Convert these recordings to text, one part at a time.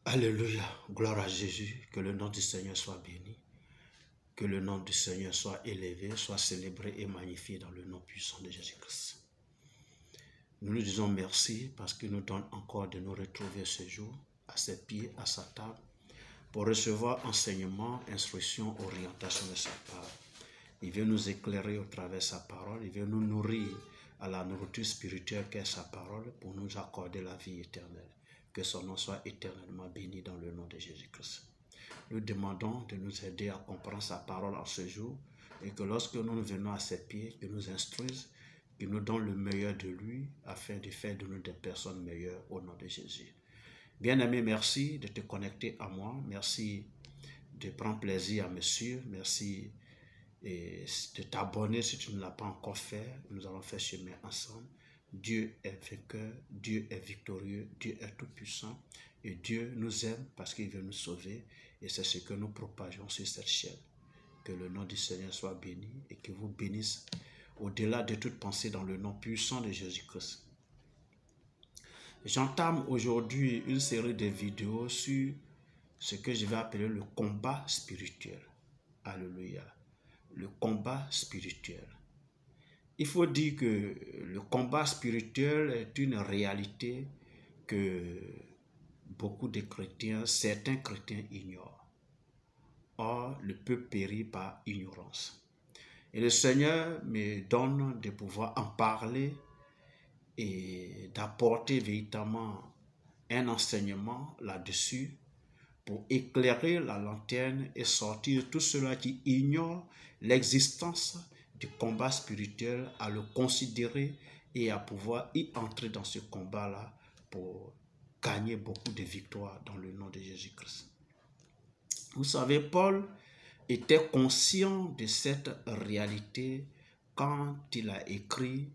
Alléluia, gloire à Jésus, que le nom du Seigneur soit béni, que le nom du Seigneur soit élevé, soit célébré et magnifié dans le nom puissant de Jésus-Christ. Nous lui disons merci parce qu'il nous donne encore de nous retrouver ce jour à ses pieds, à sa table, pour recevoir enseignement, instruction, orientation de sa part. Il veut nous éclairer au travers de sa parole, il veut nous nourrir à la nourriture spirituelle qu'est sa parole pour nous accorder la vie éternelle. Que son nom soit éternellement béni dans le nom de Jésus-Christ. Nous demandons de nous aider à comprendre sa parole en ce jour et que lorsque nous venons à ses pieds, qu'il nous instruise, qu'il nous donne le meilleur de lui afin de faire de nous des personnes meilleures au nom de Jésus. Bien-aimé, merci de te connecter à moi. Merci de prendre plaisir à me suivre. Merci de t'abonner si tu ne l'as pas encore fait. Nous allons faire chemin ensemble. Dieu est vainqueur, Dieu est victorieux, Dieu est tout-puissant et Dieu nous aime parce qu'il veut nous sauver et c'est ce que nous propageons sur cette chaîne. Que le nom du Seigneur soit béni et qu'il vous bénisse au-delà de toute pensée dans le nom puissant de Jésus-Christ. J'entame aujourd'hui une série de vidéos sur ce que je vais appeler le combat spirituel. Alléluia. Le combat spirituel. Il faut dire que le combat spirituel est une réalité que beaucoup de chrétiens, certains chrétiens ignorent. Or, le peuple périt par ignorance. Et le Seigneur me donne de pouvoir en parler et d'apporter véritablement un enseignement là-dessus pour éclairer la lanterne et sortir tout cela qui ignore l'existence du combat spirituel, à le considérer et à pouvoir y entrer dans ce combat-là pour gagner beaucoup de victoires dans le nom de Jésus-Christ. Vous savez, Paul était conscient de cette réalité quand il a écrit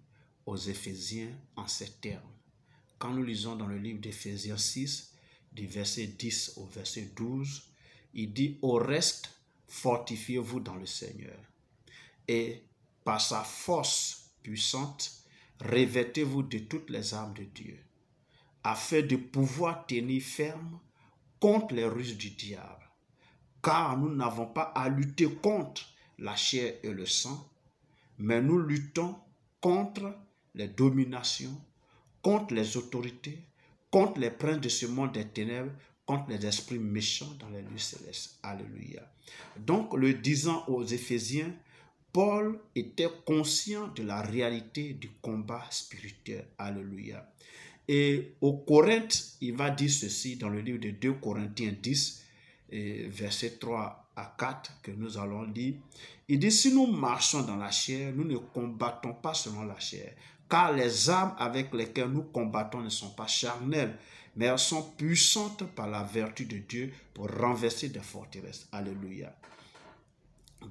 aux Éphésiens en ces termes. Quand nous lisons dans le livre d'Éphésiens 6, du verset 10 au verset 12, il dit « Au reste, fortifiez-vous dans le Seigneur. Et par sa force puissante, revêtez-vous de toutes les armes de Dieu, afin de pouvoir tenir ferme contre les ruses du diable. Car nous n'avons pas à lutter contre la chair et le sang, mais nous luttons contre les dominations, contre les autorités, contre les princes de ce monde des ténèbres, contre les esprits méchants dans les lieux célestes. » Alléluia. Donc, le disant aux Éphésiens, Paul était conscient de la réalité du combat spirituel. Alléluia. Et aux Corinthes, il va dire ceci dans le livre de 2 Corinthiens 10, versets 3 à 4, que nous allons lire. Il dit, si nous marchons dans la chair, nous ne combattons pas selon la chair, car les armes avec lesquelles nous combattons ne sont pas charnelles, mais elles sont puissantes par la vertu de Dieu pour renverser des forteresses. Alléluia.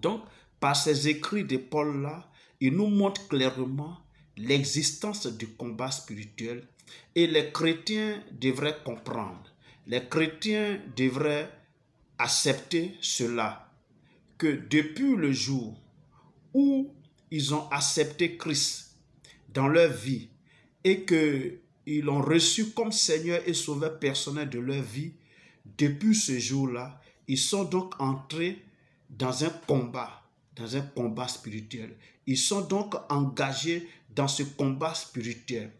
Donc, par ces écrits de Paul-là, il nous montre clairement l'existence du combat spirituel et les chrétiens devraient comprendre, les chrétiens devraient accepter cela, que depuis le jour où ils ont accepté Christ dans leur vie et qu'ils l'ont reçu comme Seigneur et Sauveur personnel de leur vie, depuis ce jour-là, ils sont donc entrés dans un combat spirituel. Ils sont donc engagés dans ce combat spirituel.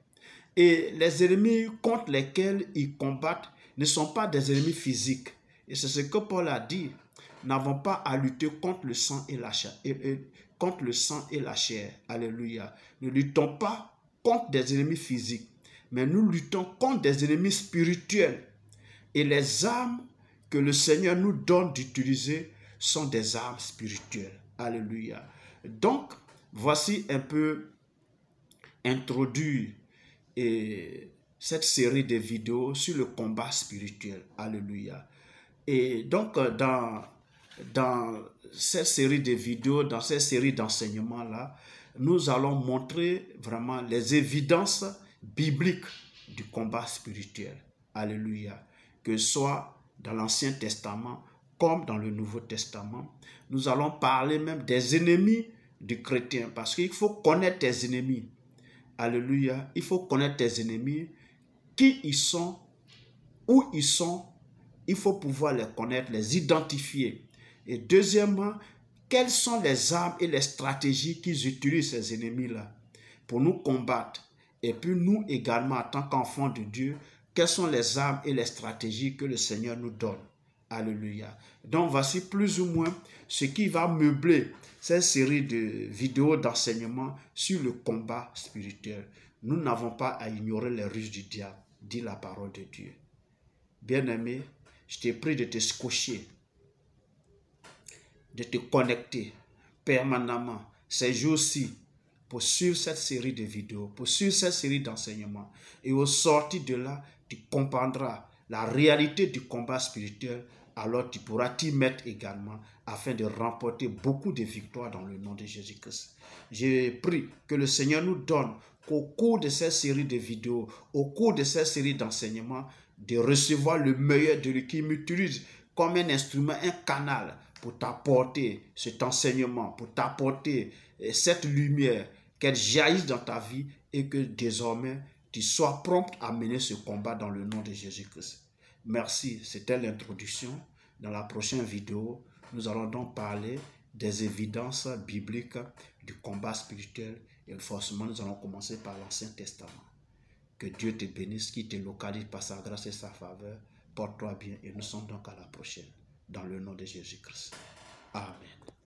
Et les ennemis contre lesquels ils combattent ne sont pas des ennemis physiques. Et c'est ce que Paul a dit. Nous n'avons pas à lutter contre le sang et la chair. Contre le sang et la chair. Alléluia. Nous ne luttons pas contre des ennemis physiques, mais nous luttons contre des ennemis spirituels. Et les armes que le Seigneur nous donne d'utiliser sont des armes spirituelles. Alléluia. Donc, voici un peu introduit cette série de vidéos sur le combat spirituel. Alléluia. Et donc, dans cette série de vidéos, dans cette série d'enseignements-là, nous allons montrer vraiment les évidences bibliques du combat spirituel. Alléluia. Que ce soit dans l'Ancien Testament comme dans le Nouveau Testament. Nous allons parler même des ennemis du chrétien parce qu'il faut connaître tes ennemis. Alléluia. Il faut connaître tes ennemis, qui ils sont, où ils sont il faut pouvoir les connaître, les identifier. Et deuxièmement, quelles sont les armes et les stratégies qu'ils utilisent, ces ennemis-là, pour nous combattre. Et puis nous également, en tant qu'enfants de Dieu, quelles sont les armes et les stratégies que le Seigneur nous donne. Alléluia. Donc voici plus ou moins ce qui va meubler cette série de vidéos d'enseignement sur le combat spirituel. Nous n'avons pas à ignorer les ruses du diable, dit la parole de Dieu. Bien-aimé, je te prie de te scotcher, de te connecter permanemment ces jours-ci pour suivre cette série de vidéos, pour suivre cette série d'enseignements. Et au sortir de là, tu comprendras la réalité du combat spirituel. Alors tu pourras t'y mettre également afin de remporter beaucoup de victoires dans le nom de Jésus-Christ. Je prie que le Seigneur nous donne qu'au cours de cette série de vidéos, au cours de cette série d'enseignements, de recevoir le meilleur de lui, qui m'utilise comme un instrument, un canal pour t'apporter cet enseignement, pour t'apporter cette lumière, qu'elle jaillisse dans ta vie et que désormais tu sois prompt à mener ce combat dans le nom de Jésus-Christ. Merci, c'était l'introduction. Dans la prochaine vidéo, nous allons donc parler des évidences bibliques du combat spirituel et forcément nous allons commencer par l'Ancien Testament. Que Dieu te bénisse, qu'il te localise par sa grâce et sa faveur. Porte-toi bien et nous sommes donc à la prochaine. Dans le nom de Jésus-Christ. Amen.